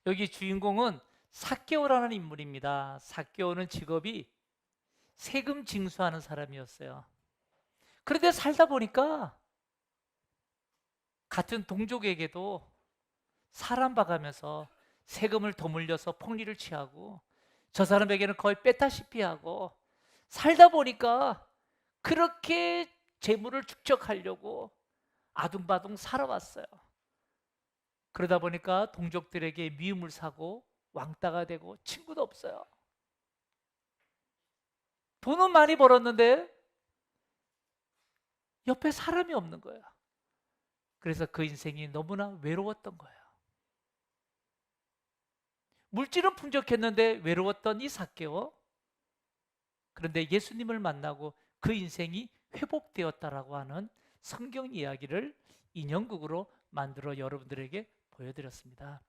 여기 주인공은 삭개오라는 인물입니다. 삭개오는 직업이 세금 징수하는 사람이었어요. 그런데 살다 보니까 같은 동족에게도 사람 봐가면서 세금을 더 물려서 폭리를 취하고, 저 사람에게는 거의 뺐다시피 하고, 살다 보니까 그렇게 재물을 축적하려고 아둥바둥 살아왔어요. 그러다 보니까 동족들에게 미움을 사고 왕따가 되고 친구도 없어요. 돈은 많이 벌었는데 옆에 사람이 없는 거예요. 그래서 그 인생이 너무나 외로웠던 거예요. 물질은 풍족했는데 외로웠던 이 삭개오. 그런데 예수님을 만나고 그 인생이 회복되었다라고 하는 성경 이야기를 인형극으로 만들어 여러분들에게 보여드렸습니다.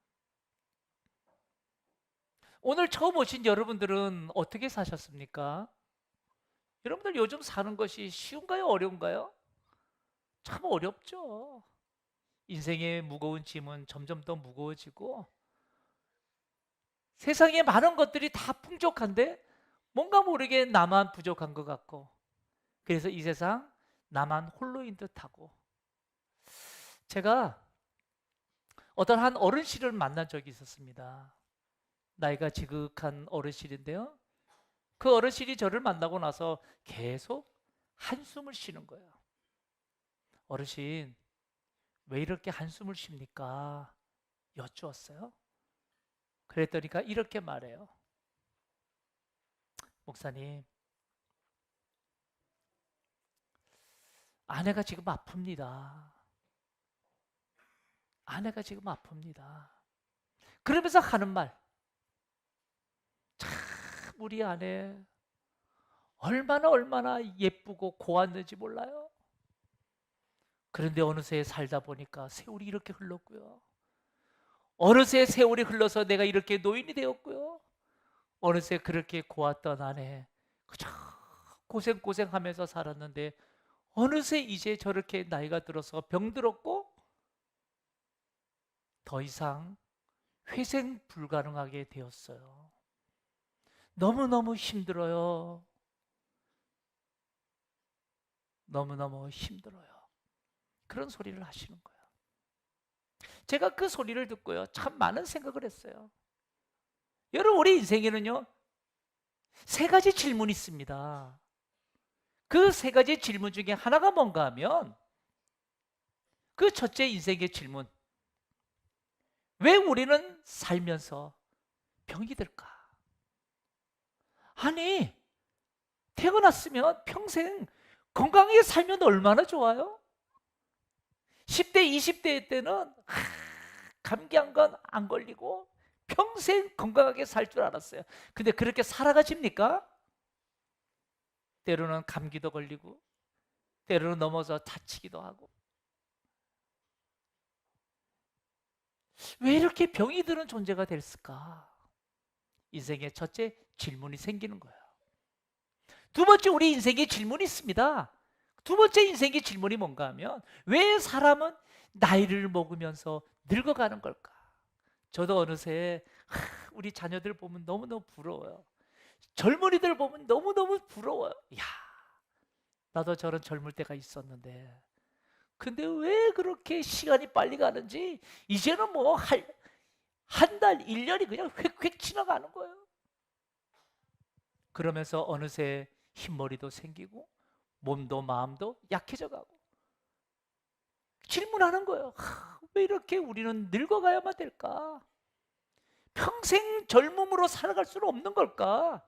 오늘 처음 오신 여러분들은 어떻게 사셨습니까? 여러분들 요즘 사는 것이 쉬운가요? 어려운가요? 참 어렵죠. 인생의 무거운 짐은 점점 더 무거워지고, 세상에 많은 것들이 다 풍족한데 뭔가 모르게 나만 부족한 것 같고, 그래서 이 세상 나만 홀로인 듯하고. 제가 어떤 한 어르신을 만난 적이 있었습니다. 나이가 지극한 어르신인데요, 그 어르신이 저를 만나고 나서 계속 한숨을 쉬는 거예요. 어르신, 왜 이렇게 한숨을 쉽니까? 여쭈었어요. 그랬더니까 이렇게 말해요. 목사님, 아내가 지금 아픕니다. 아내가 지금 아픕니다. 그러면서 하는 말, 참 우리 아내 얼마나 예쁘고 고왔는지 몰라요. 그런데 어느새 살다 보니까 세월이 이렇게 흘렀고요. 어느새 세월이 흘러서 내가 이렇게 노인이 되었고요. 어느새 그렇게 고왔던 아내 그저 고생하면서 살았는데 어느새 이제 저렇게 나이가 들어서 병들었고 더 이상 회생 불가능하게 되었어요. 너무너무 힘들어요. 너무너무 힘들어요. 그런 소리를 하시는 거예요. 제가 그 소리를 듣고요, 참 많은 생각을 했어요. 여러분, 우리 인생에는요, 세 가지 질문이 있습니다. 그 세 가지 질문 중에 하나가 뭔가 하면, 그 첫째 인생의 질문, 왜 우리는 살면서 병이 들까? 아니, 태어났으면 평생 건강하게 살면 얼마나 좋아요? 10대, 20대 때는 감기 한 건 안 걸리고 평생 건강하게 살 줄 알았어요. 근데 그렇게 살아가십니까? 때로는 감기도 걸리고 때로는 넘어져 다치기도 하고. 왜 이렇게 병이 드는 존재가 됐을까? 인생의 첫째 질문이 생기는 거예요. 두 번째, 우리 인생에 질문이 있습니다. 두 번째 인생의 질문이 뭔가 하면, 왜 사람은 나이를 먹으면서 늙어가는 걸까? 저도 어느새 우리 자녀들 보면 너무너무 부러워요. 젊은이들 보면 너무너무 부러워요. 야, 나도 저런 젊을 때가 있었는데, 근데 왜 그렇게 시간이 빨리 가는지, 이제는 뭐 한 달, 1년이 그냥 휙휙 지나가는 거예요. 그러면서 어느새 흰머리도 생기고 몸도 마음도 약해져 가고 질문하는 거예요. 왜 이렇게 우리는 늙어가야만 될까? 평생 젊음으로 살아갈 수는 없는 걸까?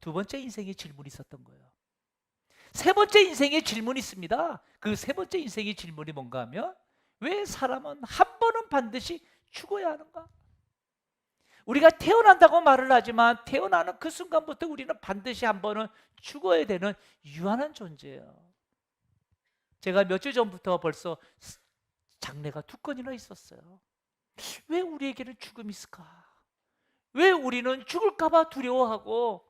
두 번째 인생의 질문이 있었던 거예요. 세 번째 인생의 질문이 있습니다. 그 세 번째 인생의 질문이 뭔가 하면, 왜 사람은 한 번은 반드시 죽어야 하는가? 우리가 태어난다고 말을 하지만 태어나는 그 순간부터 우리는 반드시 한 번은 죽어야 되는 유한한 존재예요. 제가 몇 주 전부터 벌써 장례가 두 건이나 있었어요. 왜 우리에게는 죽음이 있을까? 왜 우리는 죽을까 봐 두려워하고,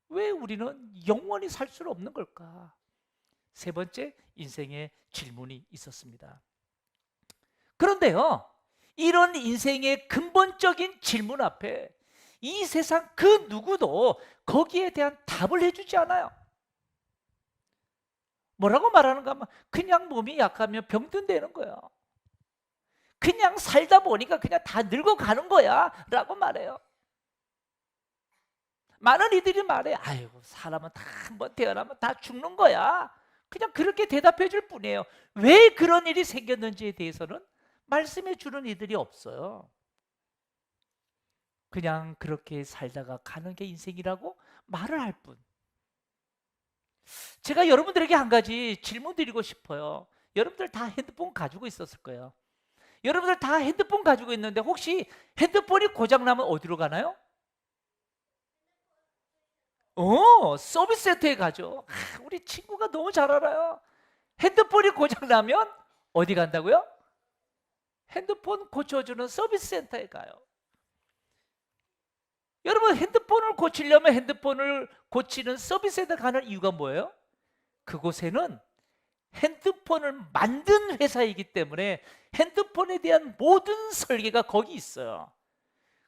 왜 우리는 영원히 살 수는 없는 걸까? 세 번째 인생의 질문이 있었습니다. 그런데요, 이런 인생의 근본적인 질문 앞에 이 세상 그 누구도 거기에 대한 답을 해주지 않아요. 뭐라고 말하는가 하면 그냥 몸이 약하면 병든다는 거예요. 그냥 살다 보니까 그냥 다 늙어가는 거야 라고 말해요. 많은 이들이 말해, 아이고 사람은 다 한 번 태어나면 다 죽는 거야. 그냥 그렇게 대답해 줄 뿐이에요. 왜 그런 일이 생겼는지에 대해서는 말씀해 주는 이들이 없어요. 그냥 그렇게 살다가 가는 게 인생이라고 말을 할 뿐. 제가 여러분들에게 한 가지 질문 드리고 싶어요. 여러분들 다 핸드폰 가지고 있었을 거예요. 여러분들 다 핸드폰 가지고 있는데 혹시 핸드폰이 고장나면 어디로 가나요? 서비스 센터에 가죠. 우리 친구가 너무 잘 알아요. 핸드폰이 고장나면 어디 간다고요? 핸드폰 고쳐주는 서비스 센터에 가요. 여러분, 핸드폰을 고치려면 핸드폰을 고치는 서비스 센터 가는 이유가 뭐예요? 그곳에는 핸드폰을 만든 회사이기 때문에 핸드폰에 대한 모든 설계가 거기 있어요.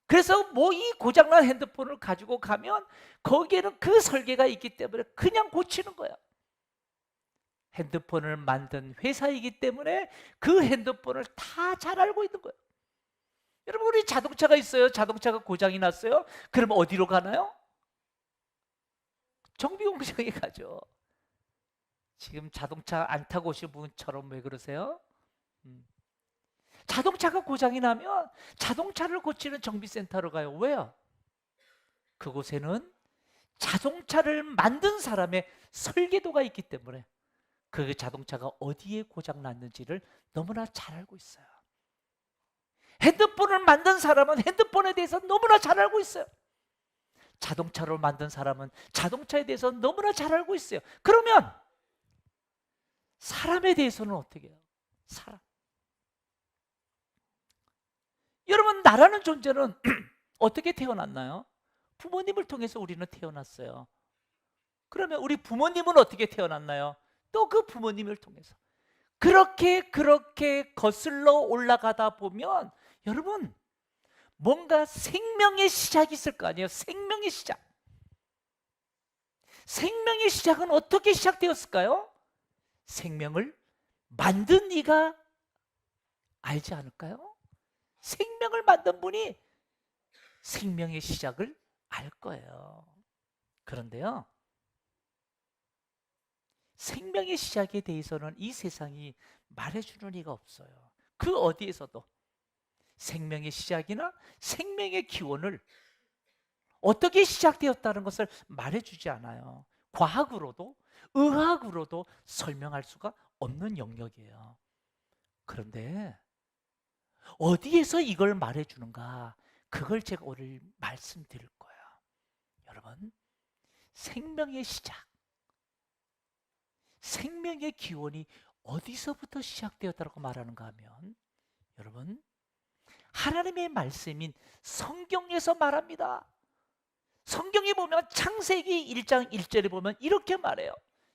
그래서 뭐 이 고장난 핸드폰을 가지고 가면 거기에는 그 설계가 있기 때문에 그냥 고치는 거예요. 핸드폰을 만든 회사이기 때문에 그 핸드폰을 다 잘 알고 있는 거예요. 여러분, 우리 자동차가 있어요. 자동차가 고장이 났어요. 그럼 어디로 가나요? 정비공장에 가죠. 지금 자동차 안 타고 오신 분처럼 왜 그러세요? 자동차가 고장이 나면 자동차를 고치는 정비센터로 가요. 왜요? 그곳에는 자동차를 만든 사람의 설계도가 있기 때문에 그 자동차가 어디에 고장 났는지를 너무나 잘 알고 있어요. 핸드폰을 만든 사람은 핸드폰에 대해서 너무나 잘 알고 있어요. 자동차를 만든 사람은 자동차에 대해서 너무나 잘 알고 있어요. 그러면 사람에 대해서는 어떻게 해요? 사람. 여러분, 나라는 존재는 어떻게 태어났나요? 부모님을 통해서 우리는 태어났어요. 그러면 우리 부모님은 어떻게 태어났나요? 또 그 부모님을 통해서. 그렇게 거슬러 올라가다 보면 여러분, 뭔가 생명의 시작이 있을 거 아니에요? 생명의 시작. 생명의 시작은 어떻게 시작되었을까요? 생명을 만든 이가 알지 않을까요? 생명을 만든 분이 생명의 시작을 알 거예요. 그런데요, 생명의 시작에 대해서는 이 세상이 말해주는 이가 없어요. 그 어디에서도 생명의 시작이나 생명의 기원을 어떻게 시작되었다는 것을 말해주지 않아요. 과학으로도 의학으로도 설명할 수가 없는 영역이에요. 그런데 어디에서 이걸 말해주는가? 그걸 제가 오늘 말씀드릴 거예요. 여러분, 생명의 시작, 생명의 기원이 어디서부터 시작되었다고 말하는가 하면 여러분, 하나님의 말씀인 성경에서 말합니다. 성경에 보면 창세기 1장 1절에 보면 이렇게 말해요.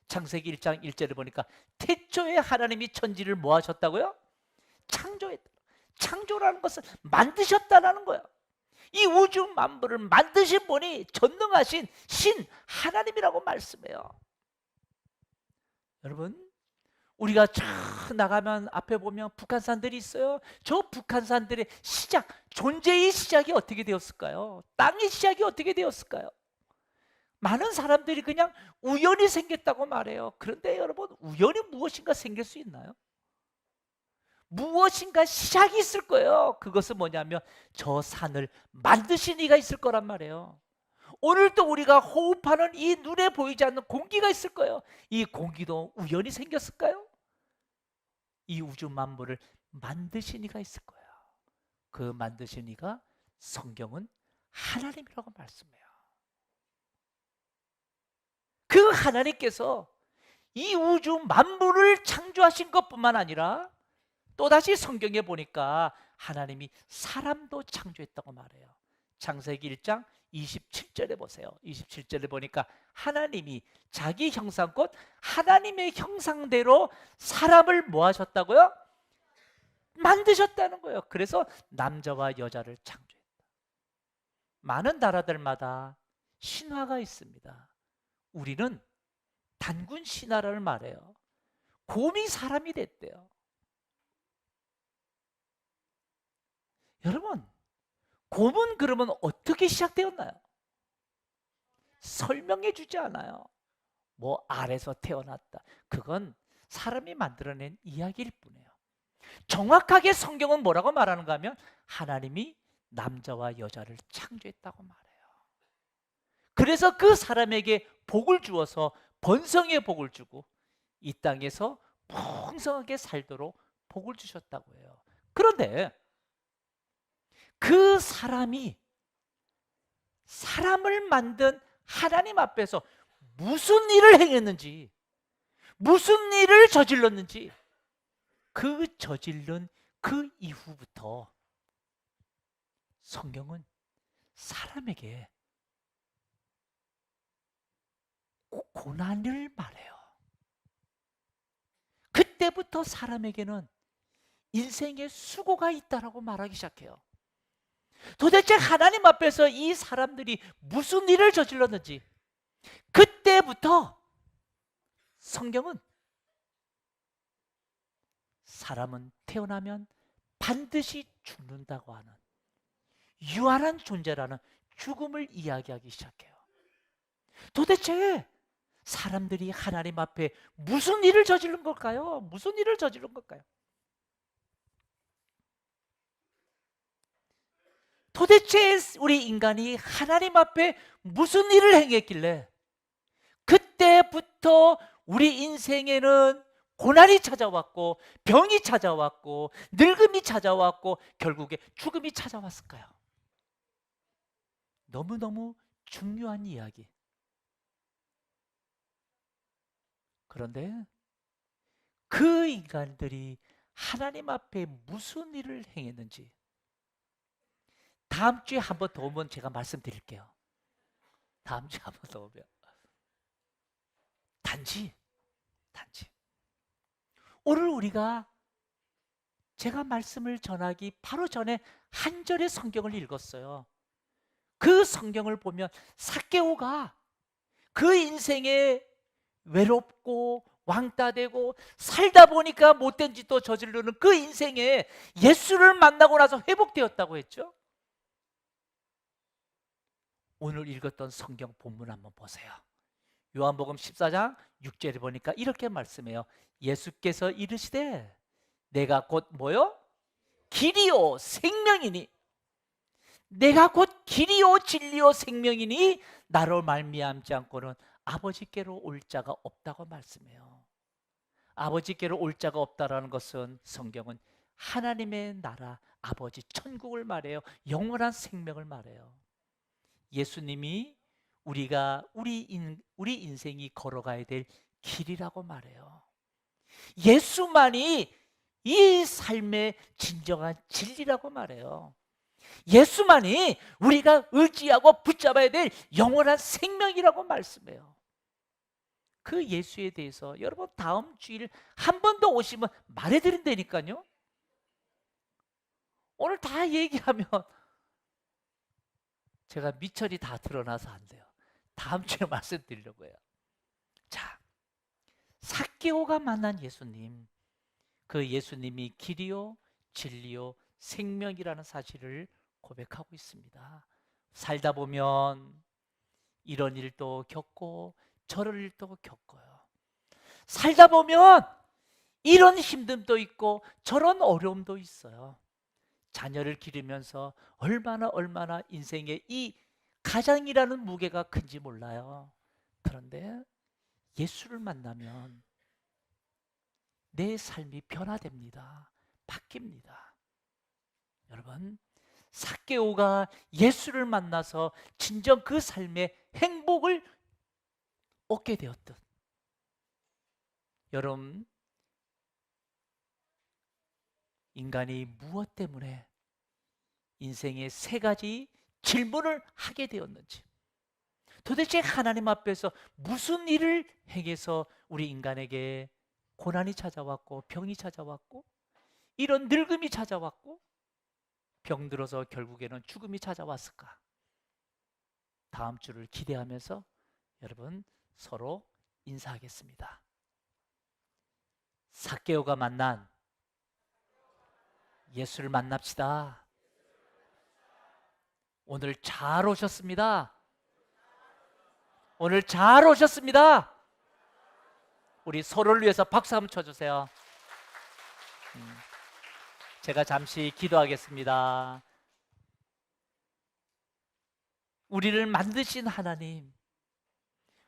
창세기 1장 1절에 보니까 태초에 하나님이 천지를 뭐 하셨다고요? 창조했다. 창조라는 것은 만드셨다라는 거예요. 이 우주 만물을 만드신 분이 전능하신 신 하나님이라고 말씀해요. 여러분, 우리가 저 나가면 앞에 보면 북한산들이 있어요. 저 북한산들의 시작, 존재의 시작이 어떻게 되었을까요? 땅의 시작이 어떻게 되었을까요? 많은 사람들이 그냥 우연히 생겼다고 말해요. 그런데 여러분, 우연히 무엇인가 생길 수 있나요? 무엇인가 시작이 있을 거예요. 그것은 뭐냐면 저 산을 만드신 이가 있을 거란 말이에요. 오늘도 우리가 호흡하는 이 눈에 보이지 않는 공기가 있을 거예요. 이 공기도 우연히 생겼을까요? 이 우주 만물을 만드신 이가 있을 거예요. 그 만드신 이가 성경은 하나님이라고 말씀해요. 그 하나님께서 이 우주 만물을 창조하신 것뿐만 아니라 또다시 성경에 보니까 하나님이 사람도 창조했다고 말해요. 창세기 1장 27절에 보세요. 27절에 보니까 하나님이 자기 형상 곧 하나님의 형상대로 사람을 뭐 하셨다고요? 만드셨다는 거예요. 그래서 남자와 여자를 창조했다. 많은 나라들마다 신화가 있습니다. 우리는 단군 신화를 말해요. 곰이 사람이 됐대요. 여러분, 곰은 그러면 어떻게 시작되었나요? 설명해 주지 않아요. 뭐 알에서 태어났다. 그건 사람이 만들어낸 이야기일 뿐이에요. 정확하게 성경은 뭐라고 말하는가 하면 하나님이 남자와 여자를 창조했다고 말해요. 그래서 그 사람에게 복을 주어서 번성의 복을 주고 이 땅에서 풍성하게 살도록 복을 주셨다고 해요. 그런데 그 사람이 사람을 만든 하나님 앞에서 무슨 일을 행했는지, 무슨 일을 저질렀는지, 그 저질른 그 이후부터 성경은 사람에게 고난을 말해요. 그때부터 사람에게는 인생의 수고가 있다라고 말하기 시작해요. 도대체 하나님 앞에서 이 사람들이 무슨 일을 저질렀는지 그때부터 성경은 사람은 태어나면 반드시 죽는다고 하는 유한한 존재라는 죽음을 이야기하기 시작해요. 도대체 사람들이 하나님 앞에 무슨 일을 저지른 걸까요? 무슨 일을 저지른 걸까요? 도대체 우리 인간이 하나님 앞에 무슨 일을 행했길래 그때부터 우리 인생에는 고난이 찾아왔고 병이 찾아왔고 늙음이 찾아왔고 결국에 죽음이 찾아왔을까요? 너무너무 중요한 이야기. 그런데 그 인간들이 하나님 앞에 무슨 일을 행했는지 다음 주에 한 번 더 오면 제가 말씀드릴게요. 다음 주에 한 번 더 오면 단지 오늘 우리가 제가 말씀을 전하기 바로 전에 한 절의 성경을 읽었어요. 그 성경을 보면 삭개오가 그 인생에 외롭고 왕따되고 살다 보니까 못된 짓도 저지르는 그 인생에 예수를 만나고 나서 회복되었다고 했죠. 오늘 읽었던 성경 본문 한번 보세요. 요한복음 14장 6절에 보니까 이렇게 말씀해요. 예수께서 이르시되 내가 곧 뭐요? 길이요 생명이니 내가 곧 길이요 진리요 생명이니 나로 말미암지 않고는 아버지께로 올 자가 없다고 말씀해요. 아버지께로 올 자가 없다라는 것은 성경은 하나님의 나라 아버지 천국을 말해요. 영원한 생명을 말해요. 예수님이 우리 인생이 걸어가야 될 길이라고 말해요. 예수만이 이 삶의 진정한 진리라고 말해요. 예수만이 우리가 의지하고 붙잡아야 될 영원한 생명이라고 말씀해요. 그 예수에 대해서 여러분 다음 주일 한 번 더 오시면 말해드린다니까요. 오늘 다 얘기하면 제가 미천이 다 드러나서 안 돼요. 다음 주에 말씀드리려고 해요. 자, 삭개오가 만난 예수님, 그 예수님이 길이요 진리요 생명이라는 사실을 고백하고 있습니다. 살다 보면 이런 일도 겪고 저런 일도 겪어요. 살다 보면 이런 힘듦도 있고 저런 어려움도 있어요. 자녀를 기르면서 얼마나 인생의 이 가장이라는 무게가 큰지 몰라요. 그런데 예수를 만나면 내 삶이 변화됩니다. 바뀝니다. 여러분, 삭개오가 예수를 만나서 진정 그 삶의 행복을 얻게 되었듯 여러분, 인간이 무엇 때문에 인생의 세 가지 질문을 하게 되었는지, 도대체 하나님 앞에서 무슨 일을 행해서 우리 인간에게 고난이 찾아왔고 병이 찾아왔고 이런 늙음이 찾아왔고 병들어서 결국에는 죽음이 찾아왔을까? 다음 주를 기대하면서 여러분 서로 인사하겠습니다. 삭개오가 만난 예수를 만납시다. 오늘 잘 오셨습니다. 오늘 잘 오셨습니다. 우리 서로를 위해서 박수 한번 쳐주세요. 제가 잠시 기도하겠습니다. 우리를 만드신 하나님,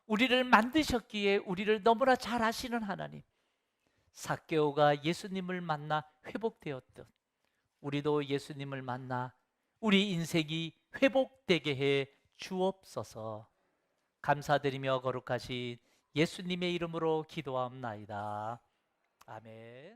우리를 만드셨기에 우리를 너무나 잘 아시는 하나님, 삭개오가 예수님을 만나 회복되었듯 우리도 예수님을 만나 우리 인생이 회복되게 해 주옵소서. 감사드리며 거룩하신 예수님의 이름으로 기도하옵나이다. 아멘.